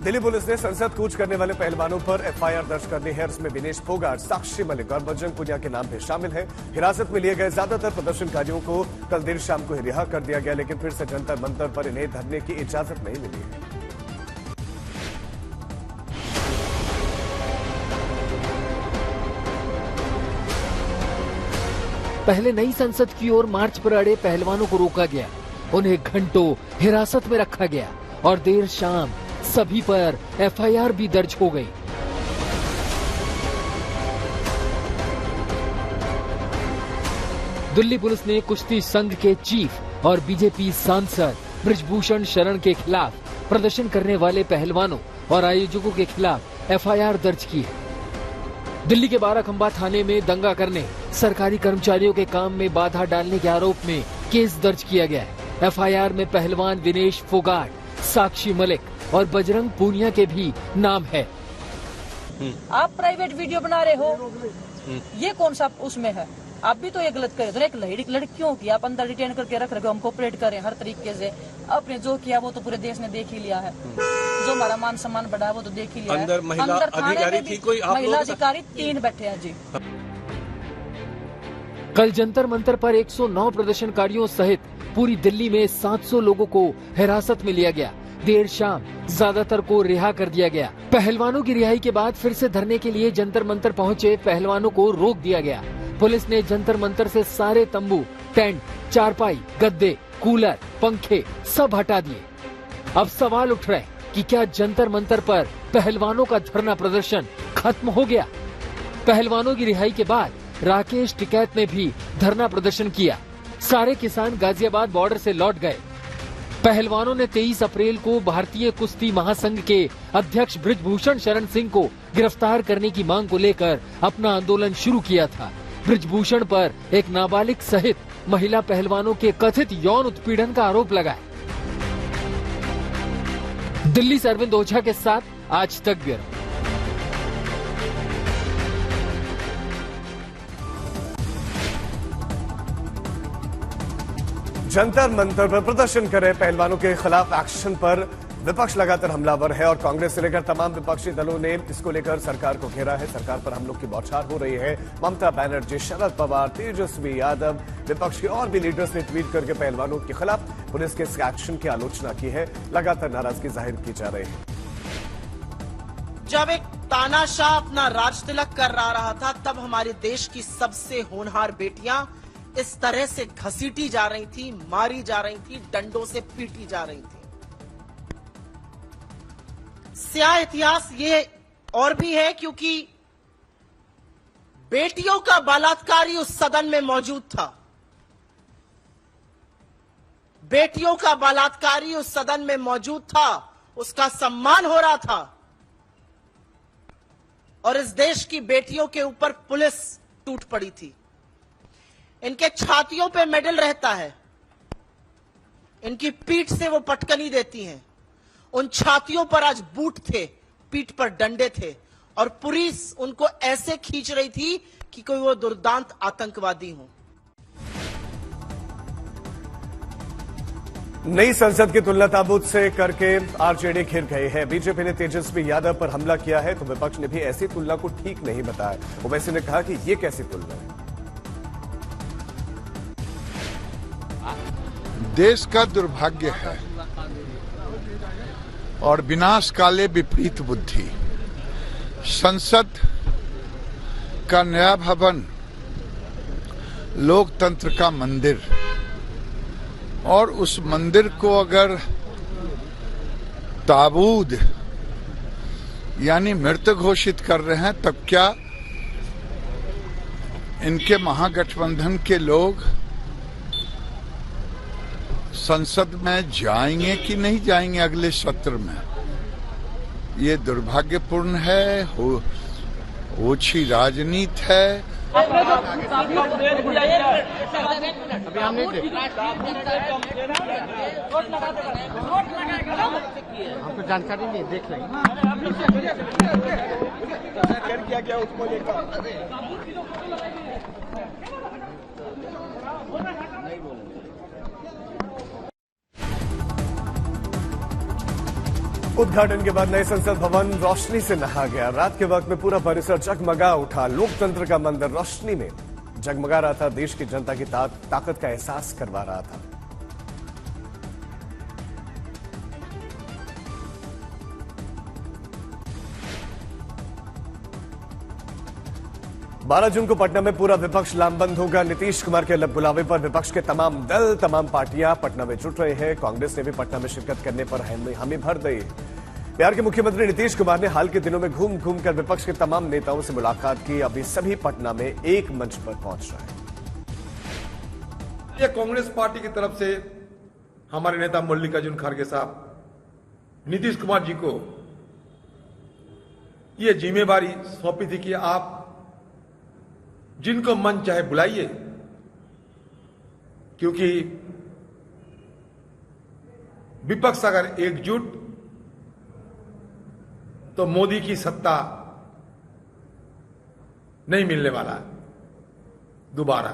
Delhi police ने संसद कूच करने वाले पहलवानों पर एफआईआर दर्ज करनी है। इसमें विनेश फोगाट, साक्षी मलिक और बजरंग पुनिया के नाम भी शामिल हैं। हिरासत में लिए गए ज्यादातर प्रदर्शनकारियों को कल देर शाम को ही रिहा कर दिया गया, लेकिन फिर से जंतर मंतर पर इन्हें धरने की इजाजत नहीं मिली है। पहले नई संसद की ओर मार्च पर अड़े पहलवानों को रोका गया, उन्हें घंटों हिरासत में रखा गया और देर शाम सभी पर एफआईआर भी दर्ज हो गई। दिल्ली पुलिस ने कुश्ती संघ के चीफ और बीजेपी सांसद बृजभूषण शरण के खिलाफ प्रदर्शन करने वाले पहलवानों और आयोजकों के खिलाफ एफआईआर दर्ज की है। दिल्ली के बाराखंबा थाने में दंगा करने, सरकारी कर्मचारियों के काम में बाधा डालने के आरोप में केस दर्ज किया गया है। एफआईआर में पहलवान विनेश फोगाट, साक्षी मलिक और बजरंग पूनिया के भी नाम है। आप प्राइवेट वीडियो बना रहे हो, ये कौन सा उसमें है? आप भी तो ये गलत कर रहे हो। एक लड़कियों की आप अंदर डिटेन करके रख रहे हो, हम कोऑपरेट करें हर तरीके से। आपने जो किया वो तो पूरे देश ने देख ही लिया है, जो हमारा मान सम्मान बढ़ा है वो तो देख ही लिया है। अंदर महिला अधिकारी थी कोई? महिला अधिकारी 3 बैठे हैं जी। कल जंतर मंतर पर 109 प्रदर्शनकारियों सहित पूरी दिल्ली में 700 लोगों को हिरासत में लिया गया। देर शाम ज्यादातर को रिहा कर दिया गया। पहलवानों की रिहाई के बाद फिर से धरने के लिए जंतर मंतर पहुंचे पहलवानों को रोक दिया गया। पुलिस ने जंतर मंतर से सारे तंबू, टेंट, चारपाई, गद्दे, कूलर, पंखे सब हटा दिए। अब सवाल उठ रहे कि क्या जंतर मंतर पर पहलवानों का धरना प्रदर्शन खत्म हो गया? पहलवानों की रिहाई के बाद राकेश टिकैत ने भी धरना प्रदर्शन किया। सारे किसान गाजियाबाद बॉर्डर से लौट गए। पहलवानों ने 23 अप्रैल को भारतीय कुश्ती महासंघ के अध्यक्ष बृजभूषण शरण सिंह को गिरफ्तार करने की मांग को लेकर अपना आंदोलन शुरू किया था। बृजभूषण पर एक नाबालिग सहित महिला पहलवानों के कथित यौन उत्पीड़न का आरोप लगा है। दिल्ली से अरविंद ओझा के साथ आज तक ब्यूरो। जंतर मंतर पर प्रदर्शन कर रहे पहलवानों के खिलाफ एक्शन पर विपक्ष लगातार हमलावर है और कांग्रेस से लेकर तमाम विपक्षी दलों ने इसको लेकर सरकार को घेरा है। सरकार पर हमलों की बौछार हो रही है। ममता बनर्जी, शरद पवार, तेजस्वी यादव, विपक्ष के और भी लीडर्स ने ट्वीट करके पहलवानों के खिलाफ पुलिस के एक्शन की आलोचना की है। लगातार नाराजगी जाहिर की जा रही है। जब एक तानाशाह अपना राज तिलक कर रहा था, तब हमारे देश की सबसे होनहार बेटियां इस तरह से घसीटी जा रही थी, मारी जा रही थी, डंडों से पीटी जा रही थी। स्याह इतिहास ये और भी है क्योंकि बेटियों का बलात्कारी उस सदन में मौजूद था। बेटियों का बलात्कारी उस सदन में मौजूद था, उसका सम्मान हो रहा था और इस देश की बेटियों के ऊपर पुलिस टूट पड़ी थी। इनके छातियों पे मेडल रहता है, इनकी पीठ से वो पटकनी देती हैं। उन छातियों पर आज बूट थे, पीठ पर डंडे थे और पुलिस उनको ऐसे खींच रही थी कि कोई वो दुर्दांत आतंकवादी हो। नई संसद की तुलना ताबूत से करके आरजेडी घिर गई है। बीजेपी ने तेजस्वी यादव पर हमला किया है तो विपक्ष ने भी ऐसी तुलना को ठीक नहीं बताया। ओवैसी ने कहा कि ये कैसी तुलना है? देश का दुर्भाग्य है और विनाश काले विपरीत बुद्धि। संसद का नया भवन, लोकतंत्र का मंदिर, और उस मंदिर को अगर ताबूत यानी मृत घोषित कर रहे हैं, तब क्या इनके महागठबंधन के लोग संसद में जाएंगे कि नहीं जाएंगे अगले सत्र में? ये दुर्भाग्यपूर्ण है, ओछी राजनीति है। हमको जानकारी नहीं, देख लेंगे। क्या उसको लेकर उद्घाटन के बाद नए संसद भवन रोशनी से नहा गया। रात के वक्त में पूरा परिसर जगमगा उठा। लोकतंत्र का मंदिर रोशनी में जगमगा रहा था। देश की जनता की ताकत का एहसास करवा रहा था। बारह जून को पटना में पूरा विपक्ष लामबंद होगा। नीतीश कुमार के बुलावे पर विपक्ष के तमाम दल, तमाम पार्टियां पटना में जुट रहे हैं। कांग्रेस ने भी पटना में शिरकत करने पर हामी भर दी। बिहार के मुख्यमंत्री नीतीश कुमार ने हाल के दिनों में घूम घूम कर विपक्ष के तमाम नेताओं से मुलाकात की। अभी सभी पटना में एक मंच पर पहुंच रहे हैं। ये कांग्रेस पार्टी की तरफ से हमारे नेता मल्लिकार्जुन खड़गे साहब नीतीश कुमार जी को ये जिम्मेवारी सौंपी थी कि आप जिनको मन चाहे बुलाइए, क्योंकि विपक्ष अगर एकजुट तो मोदी की सत्ता नहीं मिलने वाला दोबारा।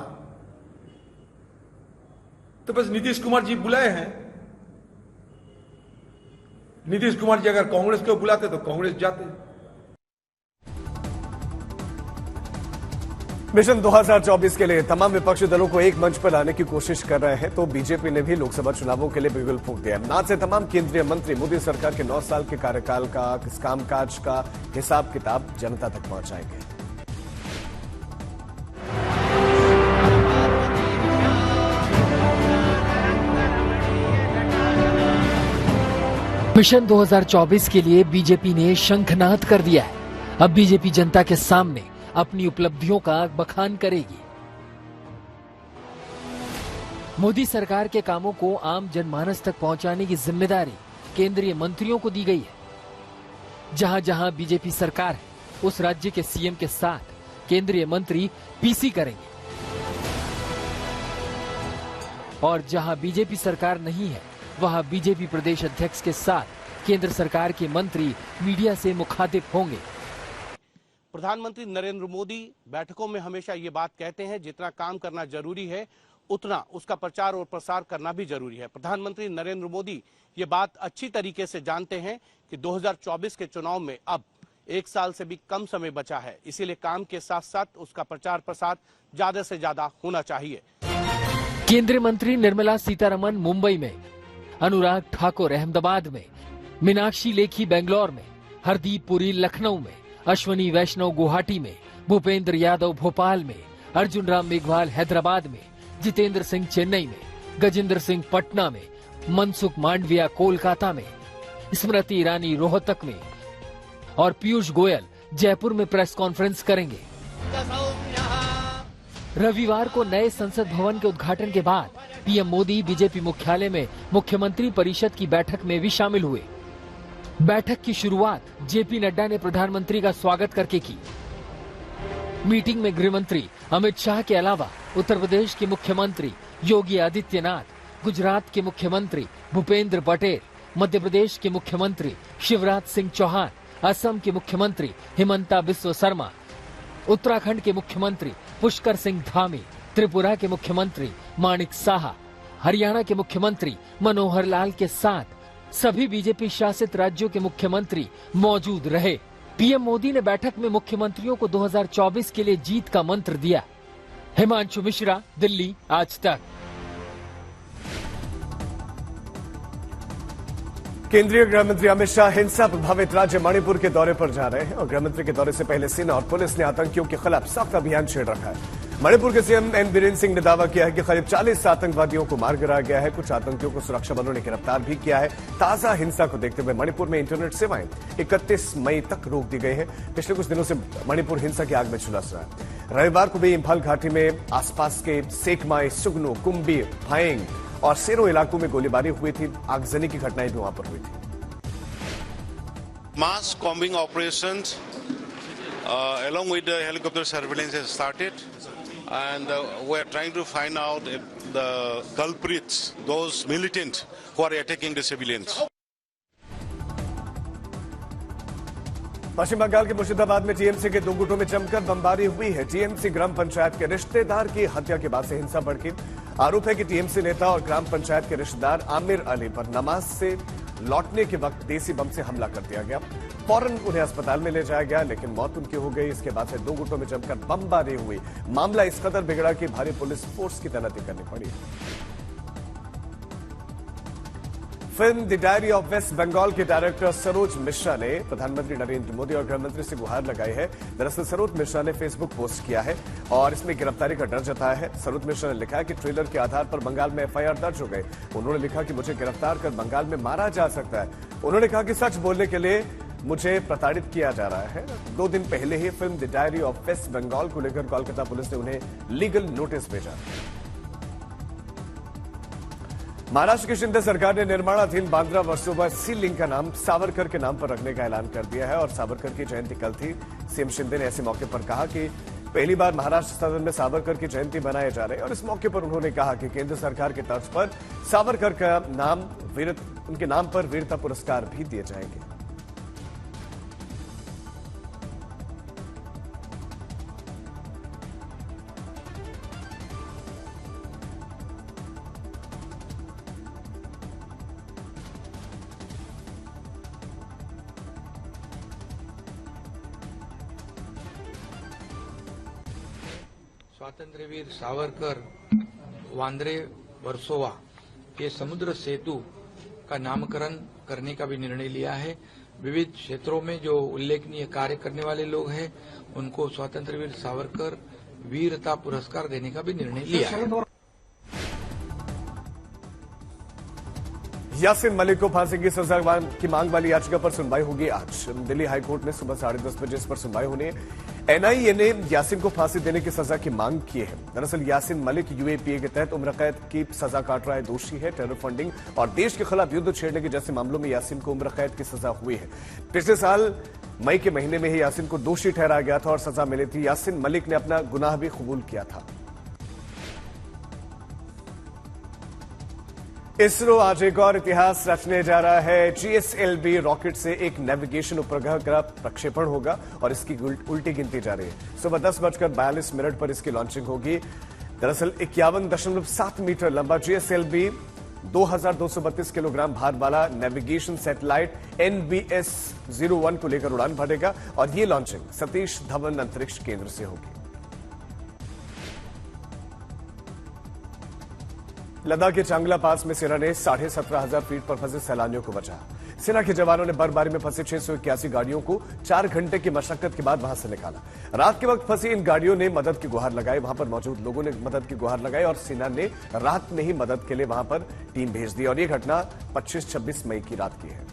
तो बस नीतीश कुमार जी बुलाए हैं। नीतीश कुमार जी अगर कांग्रेस को बुलाते तो कांग्रेस जाते। मिशन 2024 के लिए तमाम विपक्षी दलों को एक मंच पर लाने की कोशिश कर रहे हैं, तो बीजेपी ने भी लोकसभा चुनावों के लिए बिगुल फूंक दिया। नाच से तमाम केंद्रीय मंत्री मोदी सरकार के 9 साल के कार्यकाल का कामकाज का हिसाब किताब जनता तक पहुंचाएंगे। मिशन 2024 के लिए बीजेपी ने शंखनाद कर दिया है। अब बीजेपी जनता के सामने अपनी उपलब्धियों का बखान करेगी। मोदी सरकार के कामों को आम जनमानस तक पहुंचाने की जिम्मेदारी केंद्रीय मंत्रियों को दी गई है। जहां जहां बीजेपी सरकार है, उस राज्य के सीएम के साथ केंद्रीय मंत्री पीसी करेंगे, और जहां बीजेपी सरकार नहीं है, वहां बीजेपी प्रदेश अध्यक्ष के साथ केंद्र सरकार के मंत्री मीडिया से मुखातिब होंगे। प्रधानमंत्री नरेंद्र मोदी बैठकों में हमेशा ये बात कहते हैं, जितना काम करना जरूरी है उतना उसका प्रचार और प्रसार करना भी जरूरी है। प्रधानमंत्री नरेंद्र मोदी ये बात अच्छी तरीके से जानते हैं कि 2024 के चुनाव में अब 1 साल से भी कम समय बचा है, इसीलिए काम के साथ साथ उसका प्रचार प्रसार ज्यादा से ज्यादा होना चाहिए। केंद्रीय मंत्री निर्मला सीतारमण मुंबई में, अनुराग ठाकुर अहमदाबाद में, मीनाक्षी लेखी बेंगलोर में, हरदीप पुरी लखनऊ में, अश्वनी वैष्णव गुवाहाटी में, भूपेंद्र यादव भोपाल में, अर्जुन राम मेघवाल हैदराबाद में, जितेंद्र सिंह चेन्नई में, गजेंद्र सिंह पटना में, मनसुख मांडविया कोलकाता में, स्मृति ईरानी रोहतक में और पीयूष गोयल जयपुर में प्रेस कॉन्फ्रेंस करेंगे। रविवार को नए संसद भवन के उद्घाटन के बाद पीएम मोदी बीजेपी मुख्यालय में मुख्यमंत्री परिषद की बैठक में भी शामिल हुए। बैठक की शुरुआत जेपी नड्डा ने प्रधानमंत्री का स्वागत करके की। मीटिंग में गृह मंत्री अमित शाह के अलावा उत्तर प्रदेश के मुख्यमंत्री योगी आदित्यनाथ, गुजरात के मुख्यमंत्री भूपेंद्र पटेल, मध्य प्रदेश के मुख्यमंत्री शिवराज सिंह चौहान, असम के मुख्यमंत्री हिमंता बिस्वा शर्मा, उत्तराखंड के मुख्यमंत्री पुष्कर सिंह धामी, त्रिपुरा के मुख्यमंत्री माणिक साहा, हरियाणा के मुख्यमंत्री मनोहर लाल के साथ सभी बीजेपी शासित राज्यों के मुख्यमंत्री मौजूद रहे। पीएम मोदी ने बैठक में मुख्यमंत्रियों को 2024 के लिए जीत का मंत्र दिया। हिमांशु मिश्रा, दिल्ली, आज तक। केंद्रीय गृह मंत्री अमित शाह हिंसा प्रभावित राज्य मणिपुर के दौरे पर जा रहे हैं, और गृह मंत्री के दौरे से पहले सेना और पुलिस ने आतंकियों के खिलाफ सख्त अभियान छेड़ रखा है। मणिपुर के सीएम एन बीरेन सिंह ने दावा किया है कि करीब 40 आतंकवादियों को मार गिराया गया है। कुछ आतंकियों को सुरक्षा बलों ने गिरफ्तार भी किया है। ताजा हिंसा को देखते हुए मणिपुर में इंटरनेट सेवाएं 31 मई तक रोक दी गई है। पिछले कुछ दिनों से मणिपुर हिंसा की आग में झुलस रहा है। रविवार को भी इंफाल घाटी में आसपास के सेकमाई, सुगनू, कुंभी, फाइंग और सेरो इलाकों में गोलीबारी हुई थी। आगजनी की घटनाएं भी वहां पर हुई थी। Mass combing operations along with the helicopter surveillance has started, and we are trying to find out the culprits, those militants who are attacking the civilians. पश्चिम बंगाल के मुर्शिदाबाद में टीएमसी के 2 गुटों में जमकर बमबारी हुई है। टीएमसी ग्राम पंचायत के रिश्तेदार की हत्या के बाद से हिंसा भड़की। आरोप है कि टीएमसी नेता और ग्राम पंचायत के रिश्तेदार आमिर अली पर नमाज से लौटने के वक्त देसी बम से हमला कर दिया गया। फौरन उन्हें अस्पताल में ले जाया गया, लेकिन मौत उनकी हो गई। इसके बाद से दो गुटों में जमकर बमबारी हुई। मामला इस कदर बिगड़ा कि भारी पुलिस फोर्स की तैनाती करनी पड़ी। Film the diary of West Bengal के डायरेक्टर सरोज मिश्रा ने प्रधानमंत्री नरेंद्र मोदी और गृहमंत्री से गुहार लगाई है। दरअसल सरोज मिश्रा ने फेसबुक पोस्ट किया है और इसमें गिरफ्तारी का डर जताया है। सरोज मिश्रा ने लिखा है कि ट्रेलर के आधार पर बंगाल में एफआईआर दर्ज हो गए। उन्होंने लिखा कि मुझे गिरफ्तार कर बंगाल में मारा जा सकता है। उन्होंने कहा कि सच बोलने के लिए मुझे प्रताड़ित किया जा रहा है। 2 दिन पहले ही film the diary of West Bengal को लेकर कोलकाता पुलिस ने उन्हें लीगल नोटिस भेजा। महाराष्ट्र की शिंदे सरकार ने निर्माणाधीन बांद्रा वर्सोवा सी लिंक का नाम सावरकर के नाम पर रखने का ऐलान कर दिया है और सावरकर की जयंती कल थी। सीएम शिंदे ने ऐसे मौके पर कहा कि पहली बार महाराष्ट्र सदन में सावरकर की जयंती मनाए जा रहे हैं और इस मौके पर उन्होंने कहा कि केंद्र सरकार की तर्ज पर सावरकर का नाम उनके नाम पर वीरता पुरस्कार भी दिए जाएंगे। स्वातंत्र्यवीर सावरकर वांद्रे वर्सोवा के समुद्र सेतु का नामकरण करने का भी निर्णय लिया है। विविध क्षेत्रों में जो उल्लेखनीय कार्य करने वाले लोग हैं उनको स्वातंत्र्यवीर सावरकर वीरता पुरस्कार देने का भी निर्णय लिया है। यासीन मलिक को फांसी की सजा की मांग वाली याचिका पर सुनवाई होगी आज। दिल्ली हाईकोर्ट में सुबह 10:30 बजे इस पर सुनवाई होनी है। एनआईए ने यासीन को फांसी देने की सजा की मांग की है। दरअसल यासीन मलिक यूएपीए के तहत उम्र कैद की सजा काट रहा है। दोषी है। टेरर फंडिंग और देश के खिलाफ युद्ध छेड़ने के जैसे मामलों में यासीन को उम्र कैद की सजा हुई है। पिछले साल मई के महीने में ही यासीन को दोषी ठहराया गया था और सजा मिली थी। यासीन मलिक ने अपना गुनाह भी कबूल किया था। इसरो आज एक और इतिहास रचने जा रहा है। जीएसएलवी रॉकेट से एक नेविगेशन उपग्रह का प्रक्षेपण होगा और इसकी उल्टी गिनती जा रही है। सुबह 10:42 पर इसकी लॉन्चिंग होगी। दरअसल 51.7 मीटर लंबा जीएसएलवी 2232 किलोग्राम भार वाला नेविगेशन सैटेलाइट NBS-01 को लेकर उड़ान भरेगा और ये लॉन्चिंग सतीश धवन अंतरिक्ष केंद्र से होगी। लद्दाख के चांगला पास में सेना ने 17,500 फीट पर फंसे सैलानियों को बचाया। सेना के जवानों ने बर्फबारी में फंसे 681 गाड़ियों को 4 घंटे की मशक्कत के बाद वहां से निकाला। रात के वक्त फंसी इन गाड़ियों ने मदद की गुहार लगाई। वहां पर मौजूद लोगों ने मदद की गुहार लगाई और सेना ने रात में ही मदद के लिए वहां पर टीम भेज दी और यह घटना 25-26 मई की रात की है।